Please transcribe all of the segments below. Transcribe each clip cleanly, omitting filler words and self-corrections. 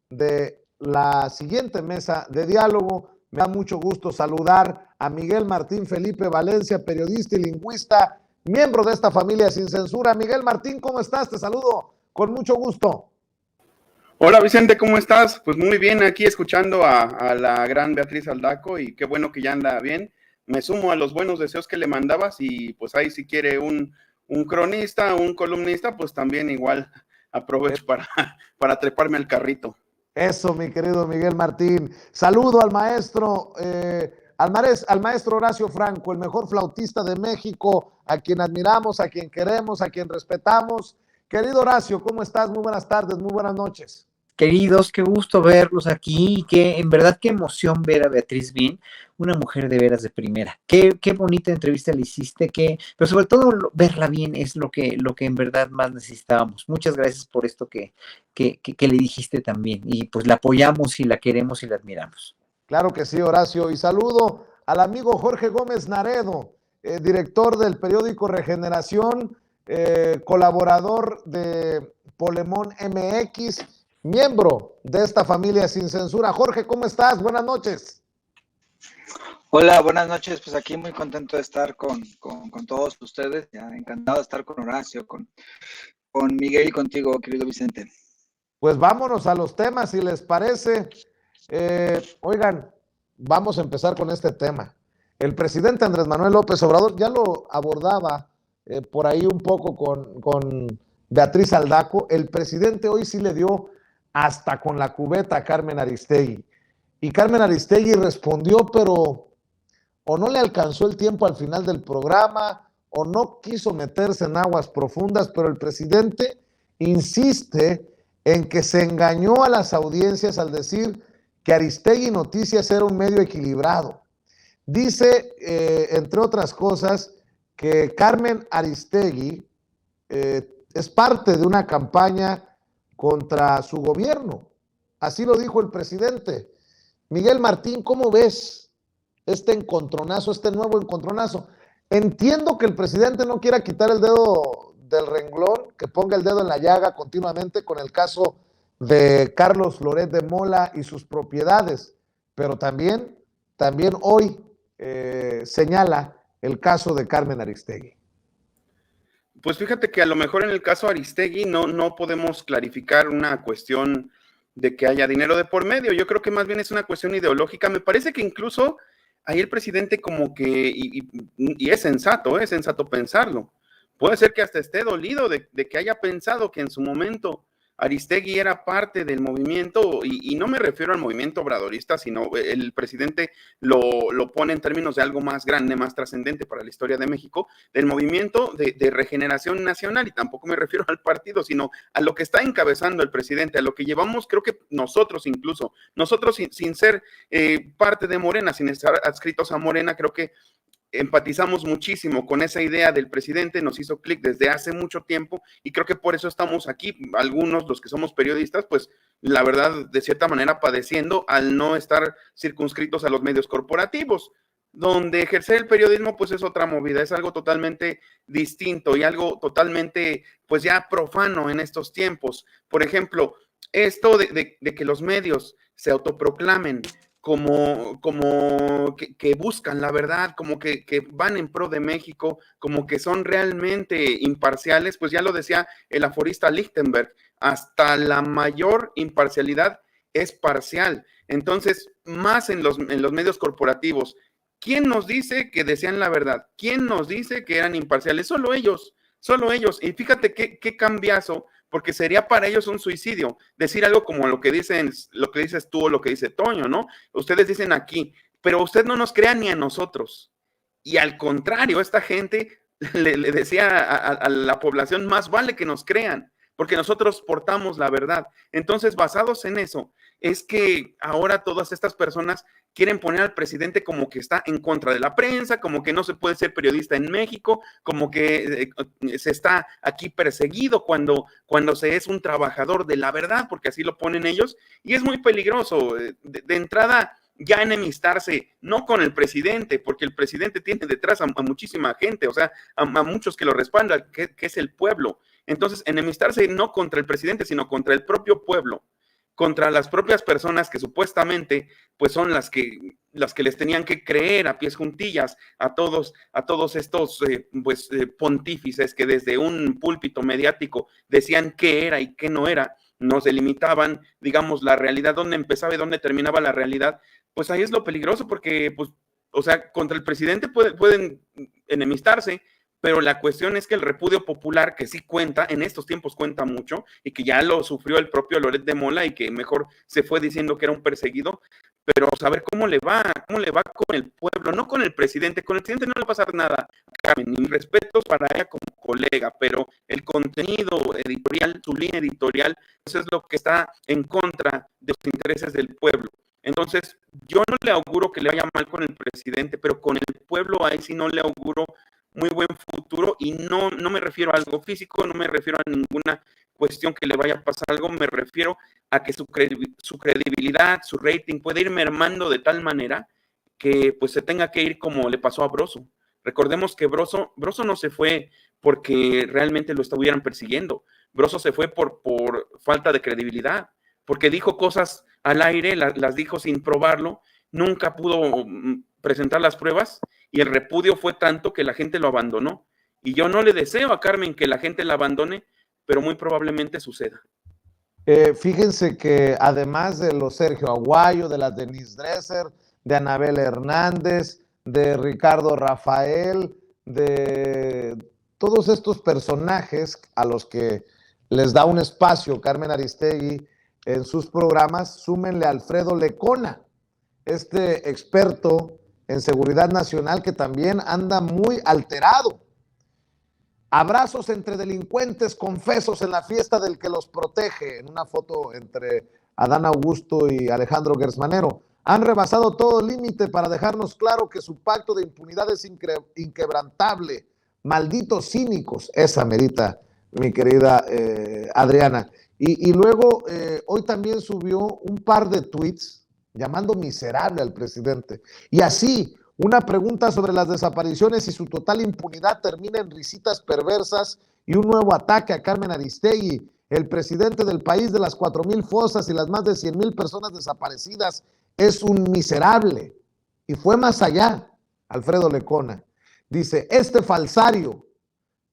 de la siguiente mesa de diálogo. Me da mucho gusto saludar a Miguel Martín Felipe Valencia, periodista y lingüista, miembro de esta familia Sin Censura. Miguel Martín, ¿cómo estás? Te saludo con mucho gusto. Hola Vicente, ¿cómo estás? Pues muy bien, aquí escuchando a la gran Beatriz Aldaco y qué bueno que ya anda bien. Me sumo a los buenos deseos que le mandabas y pues ahí si quiere un cronista, un columnista, pues también igual aprovecho para treparme al carrito. Eso, mi querido Miguel Martín. Saludo al maestro, al maestro Horacio Franco, el mejor flautista de México, a quien admiramos, a quien queremos, a quien respetamos. Querido Horacio, ¿cómo estás? Muy buenas tardes, muy buenas noches. Queridos, qué gusto verlos aquí, que en verdad qué emoción ver a Beatriz Bin, una mujer de veras de primera. Qué bonita entrevista le hiciste, pero sobre todo verla bien es lo que en verdad más necesitábamos. Muchas gracias por esto que le dijiste también. Y pues la apoyamos y la queremos y la admiramos. Claro que sí, Horacio. Y saludo al amigo Jorge Gómez Naredo, director del periódico Regeneración, colaborador de Polemón MX, miembro de esta familia Sin Censura. Jorge, ¿cómo estás? Buenas noches. Hola, buenas noches. Pues aquí muy contento de estar con todos ustedes. Ya encantado de estar con Horacio, con Miguel y contigo, querido Vicente. Pues vámonos a los temas, si les parece. Oigan, vamos a empezar con este tema. El presidente Andrés Manuel López Obrador ya lo abordaba por ahí un poco con Beatriz Aldaco. El presidente hoy sí le dio hasta con la cubeta a Carmen Aristegui. Y Carmen Aristegui respondió, pero o no le alcanzó el tiempo al final del programa, o no quiso meterse en aguas profundas, pero el presidente insiste en que se engañó a las audiencias al decir que Aristegui Noticias era un medio equilibrado. Dice, entre otras cosas, que Carmen Aristegui es parte de una campaña contra su gobierno. Así lo dijo el presidente. Miguel Martín, ¿cómo ves este encontronazo, este nuevo encontronazo? Entiendo que el presidente no quiera quitar el dedo del renglón, que ponga el dedo en la llaga continuamente con el caso de Carlos Loret de Mola y sus propiedades, pero también hoy señala el caso de Carmen Aristegui. Pues fíjate que a lo mejor en el caso Aristegui no podemos clarificar una cuestión de que haya dinero de por medio. Yo creo que más bien es una cuestión ideológica. Me parece que incluso ahí el presidente como que, y es sensato pensarlo. Puede ser que hasta esté dolido de que haya pensado que en su momento Aristegui era parte del movimiento, y no me refiero al movimiento obradorista, sino el presidente lo pone en términos de algo más grande, más trascendente para la historia de México, del movimiento de regeneración nacional, y tampoco me refiero al partido, sino a lo que está encabezando el presidente, a lo que llevamos, creo que nosotros sin ser parte de Morena, sin estar adscritos a Morena, creo que empatizamos muchísimo con esa idea del presidente, nos hizo clic desde hace mucho tiempo y creo que por eso estamos aquí, algunos, los que somos periodistas, pues la verdad, de cierta manera padeciendo al no estar circunscritos a los medios corporativos, donde ejercer el periodismo pues es otra movida, es algo totalmente distinto y algo totalmente pues ya profano en estos tiempos. Por ejemplo, esto de que los medios se autoproclamen como que buscan la verdad, como que van en pro de México, como que son realmente imparciales, pues ya lo decía el aforista Lichtenberg, hasta la mayor imparcialidad es parcial. Entonces, más en los medios corporativos, ¿quién nos dice que decían la verdad? ¿Quién nos dice que eran imparciales? Solo ellos. Y fíjate qué cambiazo, porque sería para ellos un suicidio decir algo como lo que dices tú o lo que dice Toño, ¿no? Ustedes dicen aquí, pero usted no nos crea ni a nosotros. Y al contrario, esta gente le decía a la población, más vale que nos crean, porque nosotros portamos la verdad. Entonces, basados en eso, es que ahora todas estas personas quieren poner al presidente como que está en contra de la prensa, como que no se puede ser periodista en México, como que se está aquí perseguido cuando se es un trabajador de la verdad, porque así lo ponen ellos, y es muy peligroso. De entrada, ya enemistarse, no con el presidente, porque el presidente tiene detrás a muchísima gente, o sea, a muchos que lo respaldan, que es el pueblo. Entonces, enemistarse no contra el presidente, sino contra el propio pueblo, contra las propias personas que supuestamente pues son las que les tenían que creer a pies juntillas a todos estos pontífices que desde un púlpito mediático decían qué era y qué no era, nos delimitaban, digamos, la realidad, dónde empezaba y dónde terminaba la realidad. Pues ahí es lo peligroso, porque pues, o sea, contra el presidente pueden enemistarse, pero la cuestión es que el repudio popular, que sí cuenta, en estos tiempos cuenta mucho, y que ya lo sufrió el propio Loret de Mola, y que mejor se fue diciendo que era un perseguido, pero saber cómo le va con el pueblo, no con el presidente. Con el presidente no le va a pasar nada, Carmen, ni respetos para ella como colega, pero el contenido editorial, su línea editorial, eso es lo que está en contra de los intereses del pueblo. Entonces, yo no le auguro que le vaya mal con el presidente, pero con el pueblo ahí sí no le auguro muy buen futuro, y no me refiero a algo físico, no me refiero a ninguna cuestión que le vaya a pasar algo, me refiero a que su credibilidad, su rating puede ir mermando de tal manera que pues se tenga que ir como le pasó a Broso. Recordemos que Broso no se fue porque realmente lo estuvieran persiguiendo. Broso se fue por falta de credibilidad, porque dijo cosas al aire, las dijo sin probarlo, nunca pudo presentar las pruebas, y el repudio fue tanto que la gente lo abandonó. Y yo no le deseo a Carmen que la gente la abandone, pero muy probablemente suceda. Fíjense que además de los Sergio Aguayo, de las Denise Dresser, de Anabel Hernández, de Ricardo Rafael, de todos estos personajes a los que les da un espacio Carmen Aristegui en sus programas, súmenle a Alfredo Lecona, este experto en seguridad nacional que también anda muy alterado. Abrazos entre delincuentes confesos en la fiesta del que los protege, en una foto entre Adán Augusto y Alejandro Gersmanero. Han rebasado todo límite para dejarnos claro que su pacto de impunidad es inquebrantable. Malditos cínicos, esa merita, mi querida Adriana. Y luego, hoy también subió un par de tweets llamando miserable al presidente. Y así, una pregunta sobre las desapariciones y su total impunidad termina en risitas perversas y un nuevo ataque a Carmen Aristegui, el presidente del país de las 4,000 fosas y las más de 100,000 personas desaparecidas. Es un miserable. Y fue más allá, Alfredo Lecona. Dice, este falsario,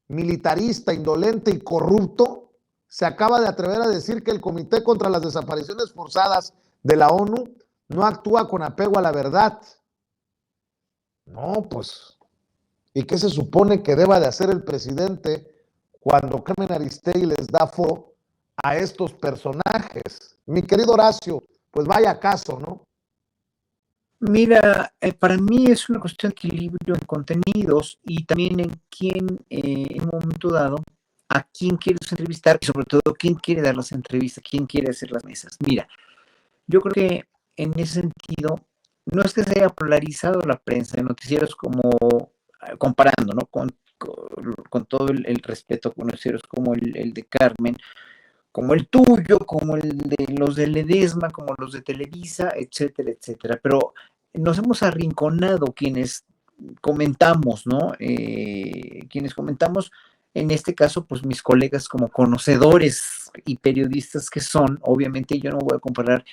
militarista, indolente y corrupto, se acaba de atrever a decir que el Comité contra las Desapariciones Forzadas de la ONU no actúa con apego a la verdad. No, pues, ¿y qué se supone que deba de hacer el presidente cuando Carmen Aristegui les da foro a estos personajes? Mi querido Horacio, pues vaya caso, ¿no? Mira, para mí es una cuestión de equilibrio en contenidos y también en quién, en un momento dado, a quién quieres entrevistar y sobre todo quién quiere dar las entrevistas, quién quiere hacer las mesas. Mira, yo creo que en ese sentido, no es que se haya polarizado la prensa de noticieros como comparando, ¿no? Con todo el respeto con noticieros como el de Carmen, como el tuyo, como el de los de Ledesma, como los de Televisa, etcétera, etcétera. Pero nos hemos arrinconado quienes comentamos, ¿no? Quienes comentamos, en este caso, pues mis colegas como conocedores y periodistas que son, obviamente yo no voy a comparar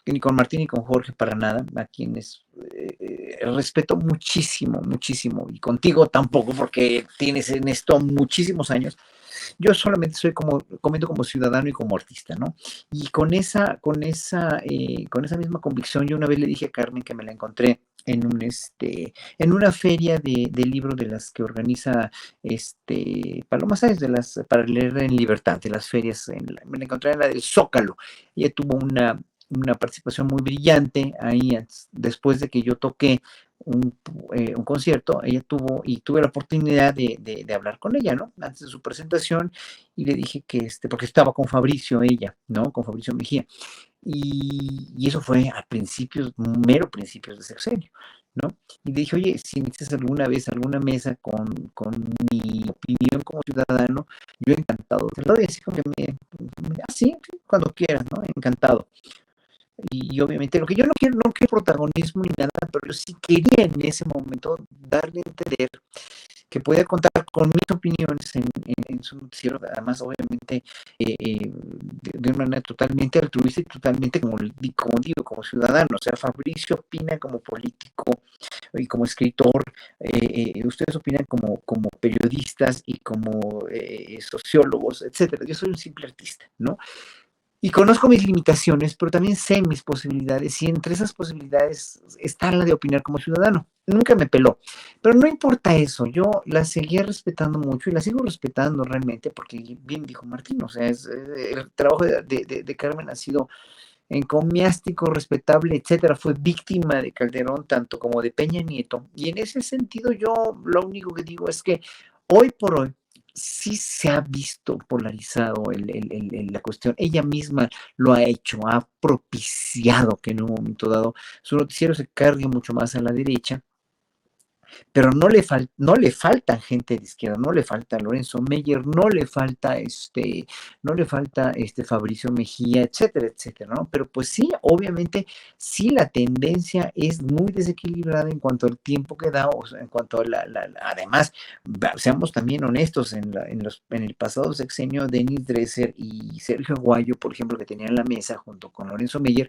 ni con Martín ni con Jorge para nada, a quienes respeto muchísimo, muchísimo, y contigo tampoco, porque tienes en esto muchísimos años. Yo solamente comento como ciudadano y como artista, ¿no? Y con esa misma convicción, yo una vez le dije a Carmen que me la encontré en una feria de libro de las que organiza Paloma Sáenz, para leer en libertad, de las ferias, me la encontré en la del Zócalo. Ella tuvo una participación muy brillante ahí después de que yo toqué un concierto. Ella tuve la oportunidad de hablar con ella, ¿no? Antes de su presentación, y le dije que porque estaba con Fabricio ella, ¿no? Con Fabricio Mejía. Y eso fue a mero principios de sexenio, ¿no? Y le dije, oye, si necesitas alguna vez alguna mesa con mi opinión como ciudadano, yo encantado. Te lo doy así como que sí, cuando quieras, ¿no? Encantado. Y obviamente lo que yo no quiero protagonismo ni nada, pero yo sí quería en ese momento darle a entender que podía contar con mis opiniones en su noticiero, además obviamente de una manera totalmente altruista y totalmente, como digo, como ciudadano. O sea, Fabricio opina como político y como escritor, ustedes opinan como periodistas y como sociólogos, etcétera. Yo soy un simple artista, ¿no? Y conozco mis limitaciones, pero también sé mis posibilidades, y entre esas posibilidades está la de opinar como ciudadano. Nunca me peló, pero no importa eso, yo la seguía respetando mucho y la sigo respetando realmente, porque bien dijo Martín, o sea, el trabajo de Carmen ha sido encomiástico, respetable, etcétera. Fue víctima de Calderón, tanto como de Peña Nieto. Y en ese sentido, yo lo único que digo es que hoy por hoy sí se ha visto polarizado la cuestión. Ella misma lo ha hecho, ha propiciado que en un momento dado su noticiero se cargue mucho más a la derecha, pero no le falta gente de izquierda, no le falta Lorenzo Meyer, no le falta Fabricio Mejía, etcétera, etcétera, ¿no? Pero pues sí, obviamente, sí la tendencia es muy desequilibrada en cuanto al tiempo que da, o sea, en cuanto a además, seamos también honestos, en el pasado sexenio, Denis Dresser y Sergio Aguayo, por ejemplo, que tenían la mesa junto con Lorenzo Meyer,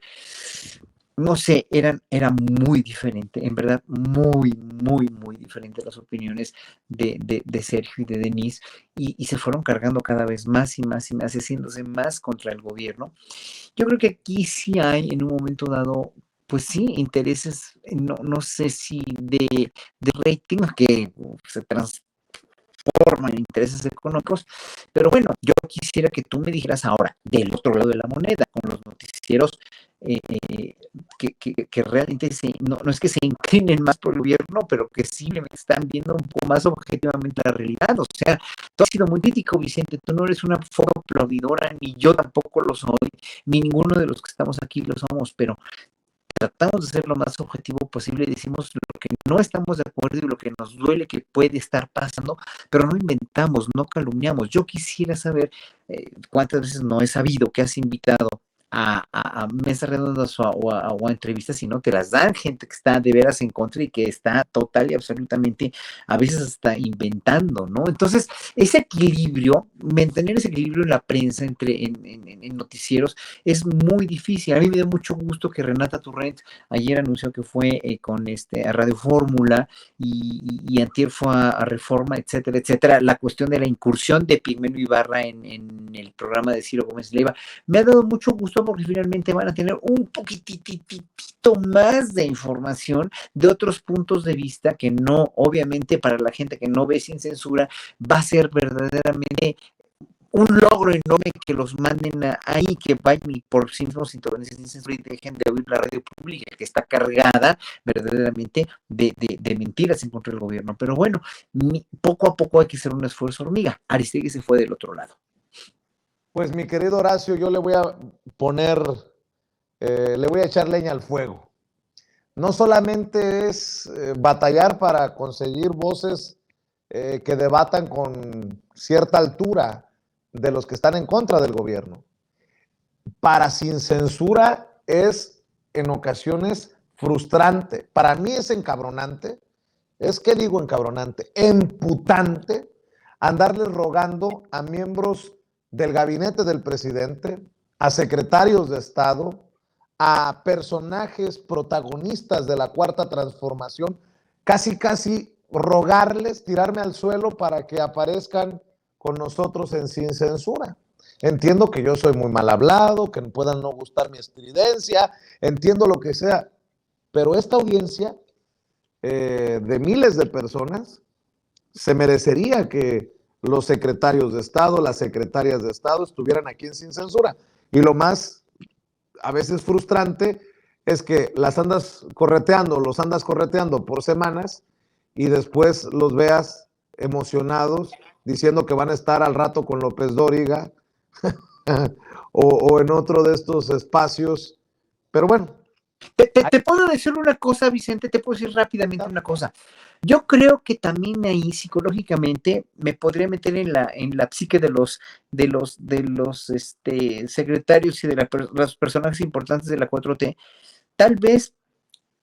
no sé, era muy diferente, en verdad, muy, muy, muy diferente las opiniones de Sergio y de Denise, y se fueron cargando cada vez más y más y más, haciéndose más contra el gobierno. Yo creo que aquí sí hay, en un momento dado, pues sí, intereses, no sé si de rating, que se transforman en intereses económicos, pero bueno, yo quisiera que tú me dijeras ahora, del otro lado de la moneda, con los noticieros eh, que realmente no es que se inclinen más por el gobierno, pero que simplemente están viendo un poco más objetivamente la realidad. O sea, tú has sido muy crítico, Vicente, tú no eres una foca aplaudidora, ni yo tampoco lo soy, ni ninguno de los que estamos aquí lo somos, pero tratamos de ser lo más objetivo posible y decimos lo que no estamos de acuerdo y lo que nos duele que puede estar pasando, pero no inventamos, no calumniamos. Yo quisiera saber cuántas veces no he sabido que has invitado a mesas redondas o a entrevistas, si no te las dan gente que está de veras en contra y que está total y absolutamente, a veces hasta inventando, ¿no? Entonces, ese equilibrio, mantener ese equilibrio en la prensa, en noticieros, es muy difícil. A mí me da mucho gusto que Renata Turrent ayer anunció que fue a Radio Fórmula y antier fue a Reforma, etcétera, etcétera. La cuestión de la incursión de Pigmeno Ibarra en el programa de Ciro Gómez Leiva me ha dado mucho gusto porque finalmente van a tener un poquitito más de información de otros puntos de vista que no, obviamente para la gente que no ve sin censura, va a ser verdaderamente un logro enorme que los manden ahí, que vayan y por sí mismos sintonicen sin censura y dejen de oír la radio pública, que está cargada verdaderamente de mentiras en contra del gobierno. Pero bueno, poco a poco hay que hacer un esfuerzo hormiga. Aristegui se fue del otro lado. Pues mi querido Horacio, yo le voy a poner, le voy a echar leña al fuego. No solamente es batallar para conseguir voces que debatan con cierta altura de los que están en contra del gobierno. Para sin censura es en ocasiones frustrante. Para mí es encabronante. ¿Qué digo encabronante? Emputante andarles rogando a miembros del gabinete del presidente, a secretarios de Estado, a personajes protagonistas de la Cuarta Transformación, casi rogarles, tirarme al suelo para que aparezcan con nosotros en Sin Censura. Entiendo que yo soy muy mal hablado, que puedan no gustar mi estridencia, entiendo lo que sea, pero esta audiencia de miles de personas se merecería que los secretarios de Estado, las secretarias de Estado estuvieran aquí en Sin Censura. Y lo más a veces frustrante es que los andas correteando por semanas y después los veas emocionados diciendo que van a estar al rato con López Dóriga o en otro de estos espacios. Pero bueno. Te puedo decir una cosa, Vicente, te puedo decir rápidamente una cosa. Yo creo que también ahí psicológicamente me podría meter en la psique de los secretarios y de los personajes importantes de la 4T. Tal vez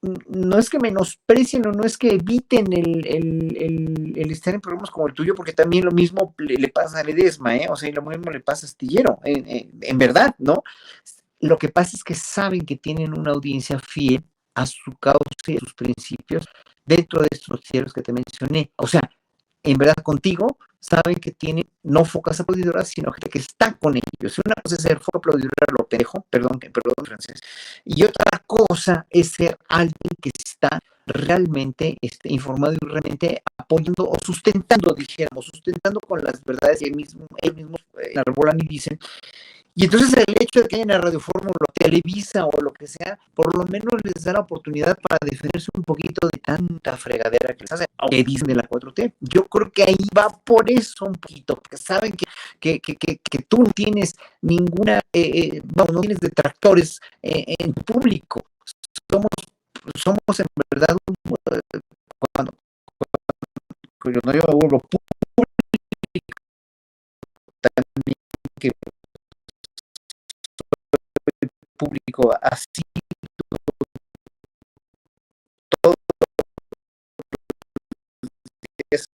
no es que menosprecien o no es que eviten el estar en programas como el tuyo, porque también lo mismo le pasa a Ledesma, ¿eh? O sea, y lo mismo le pasa a Astillero, en verdad, ¿no? Lo que pasa es que saben que tienen una audiencia fiel a su causa y a sus principios dentro de estos cielos que te mencioné. O sea, en verdad contigo, saben que tienen no focas aplaudidoras, sino gente que está con ellos. Una cosa es ser foca aplaudidora, lo pendejo, perdón francés, y otra cosa es ser alguien que está realmente informado y realmente apoyando o sustentando, dijéramos, sustentando con las verdades que ellos mismos enarbolan y dicen. Y entonces el hecho de que haya en la Radio Fórmula, Televisa o lo que sea, por lo menos les da la oportunidad para defenderse un poquito de tanta fregadera que les hacen, que dicen de la 4T. Yo creo que ahí va por eso un poquito, porque saben que tú no tienes ninguna, no tienes detractores en tu público. Somos en verdad, cuando yo no digo lo público, también que el público así todo es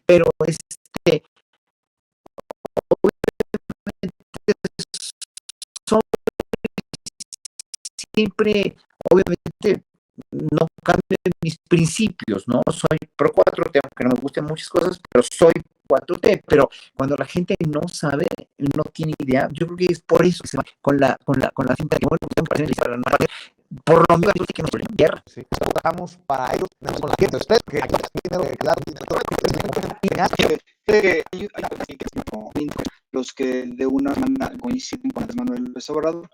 pero son siempre, obviamente, no cambian mis principios, ¿no? Soy pro 4T, aunque no me gusten muchas cosas, pero soy 4T, pero cuando la gente no sabe, no tiene idea, yo creo que es por eso que se va con la cinta que, bueno, para no por lo menos que nos ponen guerra. Sí, trabajamos para ellos, con la gente, usted, que hay dinero que dar, los que de una manera coinciden con Andrés Manuel López Obrador.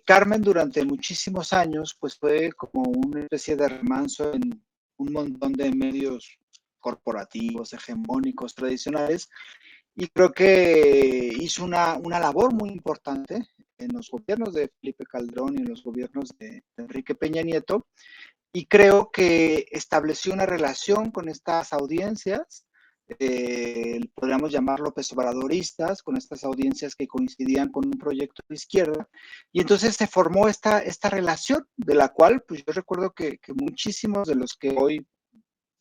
Carmen durante muchísimos años pues fue como una especie de remanso en un montón de medios corporativos, hegemónicos, tradicionales, y creo que hizo una labor muy importante en los gobiernos de Felipe Calderón y en los gobiernos de Enrique Peña Nieto, y creo que estableció una relación con estas audiencias, podríamos llamar López Obradoristas, con estas audiencias que coincidían con un proyecto de izquierda, y entonces se formó esta relación, de la cual pues yo recuerdo que muchísimos de los que hoy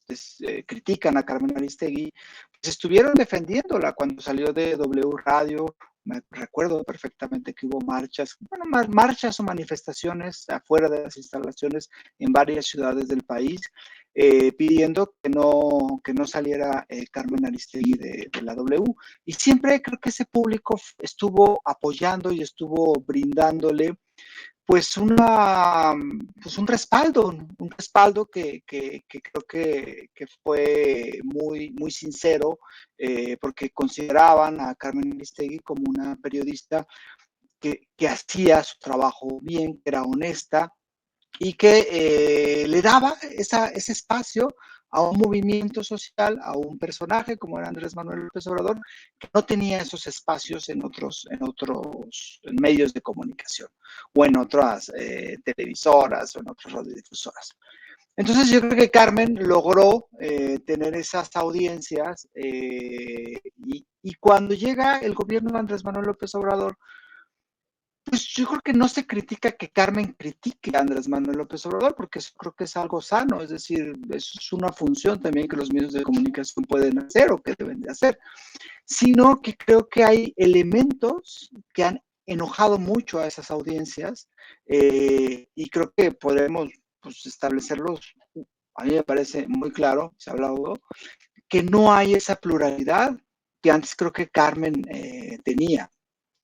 pues, critican a Carmen Aristegui, pues estuvieron defendiéndola cuando salió de W Radio. Me recuerdo perfectamente que hubo marchas, bueno, marchas o manifestaciones afuera de las instalaciones en varias ciudades del país, pidiendo que no saliera Carmen Aristegui de la W. Y siempre creo que ese público estuvo apoyando y estuvo brindándole pues un respaldo que creo que fue muy, muy sincero, porque consideraban a Carmen Aristegui como una periodista que hacía su trabajo bien, que era honesta y que le daba ese espacio a un movimiento social, a un personaje como era Andrés Manuel López Obrador, que no tenía esos espacios en otros medios de comunicación, o en otras televisoras, o en otras radiodifusoras. Entonces yo creo que Carmen logró tener esas audiencias, y cuando llega el gobierno de Andrés Manuel López Obrador, pues yo creo que no se critica que Carmen critique a Andrés Manuel López Obrador, porque eso creo que es algo sano, es decir, es una función también que los medios de comunicación pueden hacer o que deben de hacer, sino que creo que hay elementos que han enojado mucho a esas audiencias, y creo que podemos pues, establecerlos. A mí me parece muy claro, se ha hablado, que no hay esa pluralidad que antes creo que Carmen tenía.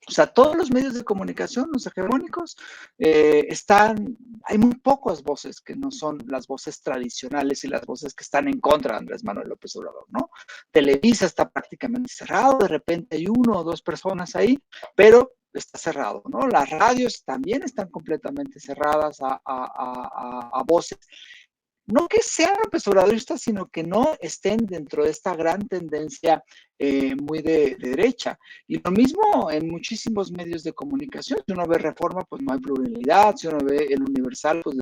O sea, todos los medios de comunicación, los hegemónicos, hay muy pocas voces que no son las voces tradicionales y las voces que están en contra de Andrés Manuel López Obrador, ¿no? Televisa está prácticamente cerrado, de repente hay 1 o 2 personas ahí, pero está cerrado, ¿no? Las radios también están completamente cerradas a voces. no que sean López Obradoristas, sino que no estén dentro de esta gran tendencia muy de derecha. Y lo mismo en muchísimos medios de comunicación. Si uno ve Reforma, pues no hay pluralidad. Si uno ve el Universal, pues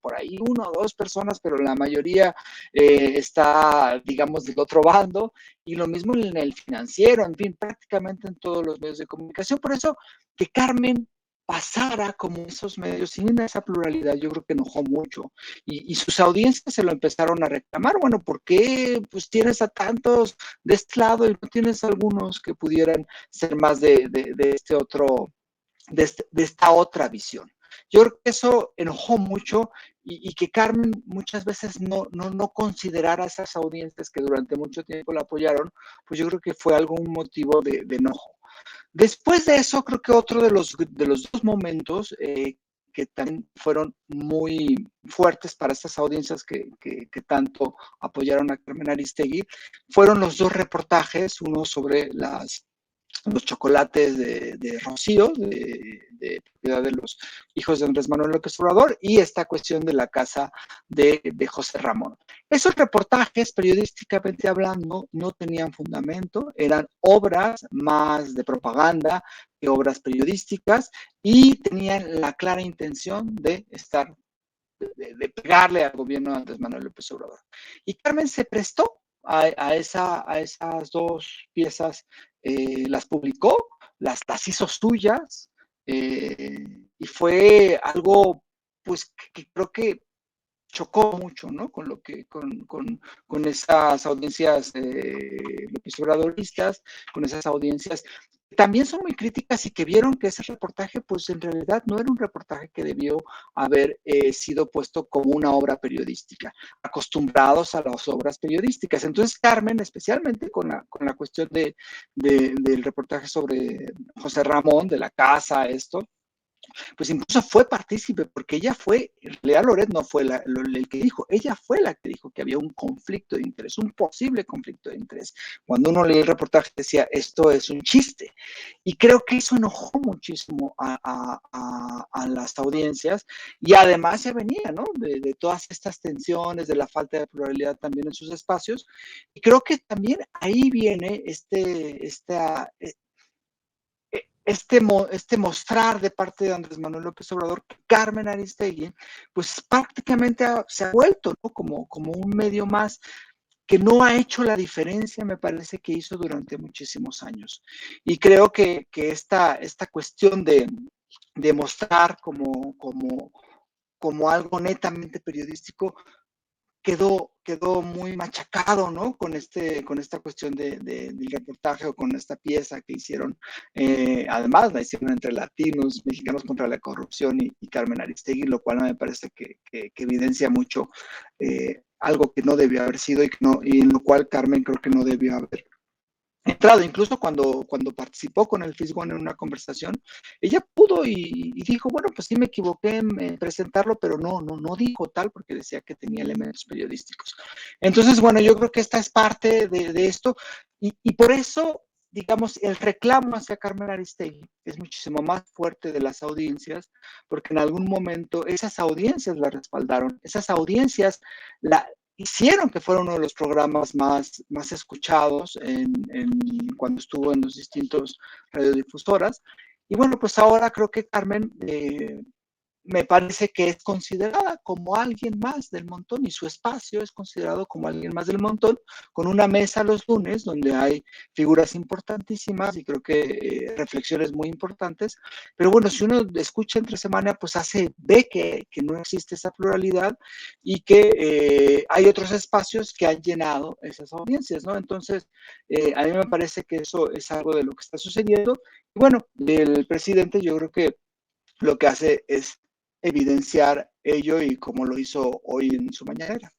por ahí una o dos personas, pero la mayoría está, digamos, del otro bando. Y lo mismo en el Financiero, en fin, prácticamente en todos los medios de comunicación. Por eso que Carmen pasara como esos medios sin esa pluralidad, yo creo que enojó mucho. Y sus audiencias se lo empezaron a reclamar. Bueno, ¿por qué pues tienes a tantos de este lado y no tienes algunos que pudieran ser más de este otro, de esta otra visión? Yo creo que eso enojó mucho y que Carmen muchas veces no considerara a esas audiencias que durante mucho tiempo la apoyaron, pues yo creo que fue algún motivo de enojo. Después de eso, creo que otro de los dos momentos que también fueron muy fuertes para estas audiencias que tanto apoyaron a Carmen Aristegui, fueron los dos reportajes, uno sobre los chocolates de Rocío, de propiedad de los hijos de Andrés Manuel López Obrador, y esta cuestión de la casa de José Ramón. Esos reportajes, periodísticamente hablando, no tenían fundamento, eran obras más de propaganda que obras periodísticas, y tenían la clara intención de estar, de pegarle al gobierno de Andrés Manuel López Obrador. Y Carmen se prestó a esas dos piezas, las publicó, las hizo suyas, y fue algo pues que creo que chocó mucho, ¿no? Con lo que, con esas audiencias López Obradoristas, con esas audiencias que también son muy críticas y que vieron que ese reportaje, pues en realidad no era un reportaje que debió haber sido puesto como una obra periodística, acostumbrados a las obras periodísticas. Entonces, Carmen, especialmente con la cuestión del reportaje sobre José Ramón, de la casa, esto, pues incluso fue partícipe, porque ella fue, en realidad Loret no fue el que dijo, ella fue la que dijo que había un conflicto de interés, un posible conflicto de interés. Cuando uno lee el reportaje decía, esto es un chiste. Y creo que eso enojó muchísimo a las audiencias, y además ya venía, ¿no? De todas estas tensiones, de la falta de pluralidad también en sus espacios, y creo que también ahí viene este mostrar de parte de Andrés Manuel López Obrador que Carmen Aristegui, pues prácticamente se ha vuelto, ¿no? como un medio más que no ha hecho la diferencia, me parece que hizo durante muchísimos años. Y creo que esta cuestión de mostrar como algo netamente periodístico quedó muy machacado, ¿no? Con esta cuestión del reportaje, o con esta pieza que hicieron, además la hicieron entre latinos, mexicanos contra la corrupción y Carmen Aristegui, lo cual me parece que evidencia mucho algo que no debió haber sido, y en lo cual Carmen creo que no debió haber entrado. Incluso cuando participó con el Fisgón en una conversación, ella pudo y dijo, bueno, pues sí me equivoqué en presentarlo, pero no dijo tal, porque decía que tenía elementos periodísticos. Entonces, bueno, yo creo que esta es parte de esto, y por eso, digamos, el reclamo hacia Carmen Aristegui es muchísimo más fuerte de las audiencias, porque en algún momento esas audiencias la respaldaron, esas audiencias hicieron que fuera uno de los programas más escuchados cuando estuvo en los distintos radiodifusoras. Y bueno, pues ahora creo que Carmen me parece que es considerada como alguien más del montón, y su espacio es considerado como alguien más del montón, con una mesa los lunes donde hay figuras importantísimas y creo que reflexiones muy importantes. Pero bueno, si uno escucha entre semana, pues ve que no existe esa pluralidad, y que hay otros espacios que han llenado esas audiencias, ¿no? Entonces, a mí me parece que eso es algo de lo que está sucediendo. Y bueno, el presidente, yo creo que lo que hace es evidenciar ello, y como lo hizo hoy en su mañanera.